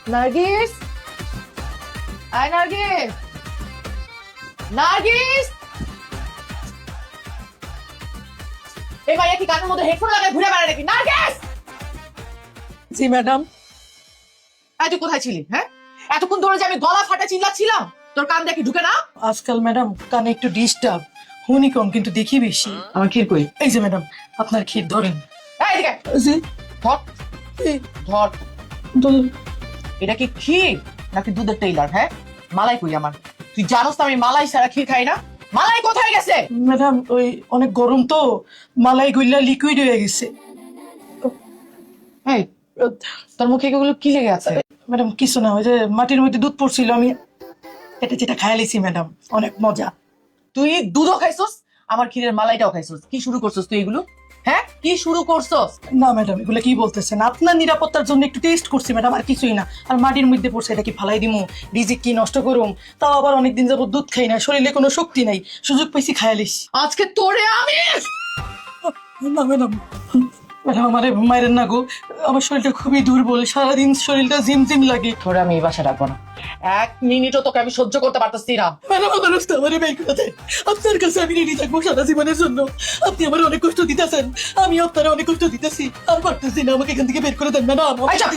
নার্গিস, আয় নার্গিস, নার্গিস। এই মাইয়া কি কানের মধ্যে হেডফোন লাগায় ঘুরে বেড়ায় নাকি? নার্গিস! জি ম্যাডাম। আয় তুই কোথায় ছিলি? হ্যাঁ, এতক্ষণ ধরে যে আমি গলা ফাটা চিল্লাচ্ছিলাম, তোর কান দেখি ঢুকে না? আজকাল ম্যাডাম কানে একটু ডিস্টার্ব, হুনি কম কিন্তু দেখি বেশি। আমার ক্ষীর কই? এই যে ম্যাডাম আপনার ক্ষীর ধরেন। এই দিকে জি। ধর, এই ধর। ধরুন। এটা কি ক্ষীর নাকি দুধের টেইলার? হ্যাঁ, মালাই কই আমার? তুই জানোস তো আমি মালাই ছাড়া ক্ষীর খাই না। মালাই কোথায় গেছে? ম্যাডাম ওই অনেক গরম তো মালাই গইলা লিকুইড হয়ে গেছে। এই তোর মুখে এগুলো কি লেগে আছে? ম্যাডাম কিছু না, ওই যে মাটির মধ্যে দুধ পড়ছিল আমি এটা যেটা খাইয়া লিছি ম্যাডাম, অনেক মজা। তুই দুধও খাইছস, আমার ক্ষীরের মালাইটাও খাইছস। কি শুরু করছস তুই এগুলো? হ্যাঁ, কি শুরু করছস? না ম্যাডাম এগুলো কি বলতেছেন? আপনার নিরাপত্তার জন্য একটু টেস্ট করছি ম্যাডাম, আর কিছুই না। আর মাটির মধ্যে পড়ছে, এটা কি ফালাই দিমু? রিজিক কি নষ্ট করুম? তাও আবার অনেকদিন যাবত দুধ খাই না, শরীরে কোনো শক্তি নাই, সুযোগ পাইছি খাইয়া লিছি। আজকে তোরে আমি না ম্যাডাম, ম্যাডাম আমার মায়ের না গো, আমার শরীরটা খুবই দুর্বল, সারাদিন শরীরটা ঝিমঝিম লাগে। তোরে আমি এই বাসা রাখবো না। এক মিনিটও তোকে আমি সহ্য করতে পারতেছি না। ম্যাডাম আমার রাস্তা আমার বের করে দেন। আপনার কাছে আমি রেডি থাকবো সারা জীবনের জন্য। আপনি আমার অনেক কষ্ট দিতেছেন, আমি আপনারা অনেক কষ্ট দিতেছি, আর পারতেছি না, আমাকে এখান থেকে বের করে দেন ম্যাডাম। আচ্ছা,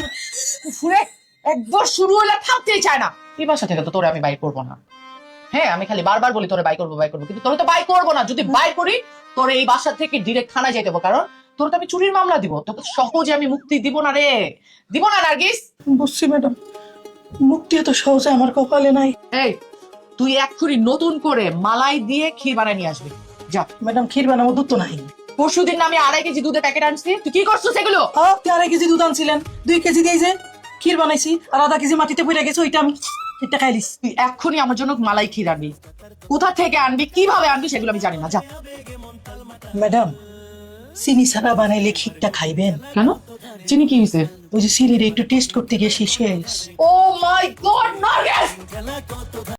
ফুরে একবার শুরু হলে থামতেই চায় না। এই বাসা থেকে তো তোরে আমি বাই করবো না। হ্যাঁ, আমি খালি বারবার বলি তোরে বাই করবো, কিন্তু তোরে তো বাই করবো না। যদি বাই করি তোরে এই বাসা থেকে ডিরেক্ট থানায় যেতে হবে, কারণ তোর তো আমি চুরির মামলা দিব। তোকে সহজে আমি মুক্তি দিব না রে, দিব না নার্গিস। বুঝছি ম্যাডাম, মুক্তি এত সহজে আমার কপালে নাই। এই তুই এক্ষুনি নতুন করে মালাই দিয়ে ক্ষীর বানায় নিয়ে আসবি, যা। ম্যাডাম ক্ষীর বানাবো, দুধ তো নাই। পরশুদিন আমি 2.5 কেজি দুধের প্যাকেট আনছি, তুই কি করছিস সেগুলো? আপনি 2.5 কেজি দুধ আনছিলেন, 2 কেজি দিয়ে যে ক্ষীর বানাইছি, আর 0.5 কেজি মাটিতে পড়ে গেছে, ওইটা আমি ক্ষীরটা খাইলিস। তুই এক্ষুনি আমার জন্য মালাই ক্ষীর আনবি। কোথা থেকে আনবি, কিভাবে আনবি সেগুলো আমি জানি না, যা। ম্যাডাম চিনি ছাড়া বানাইলে ক্ষীরটা খাইবেন? কেন? চিনি কি হয়েছে? ওই যে সিরিরে একটু টেস্ট করতে গিয়ে শেষ হয়ে গেছে। ও মাই গড নার্গিস!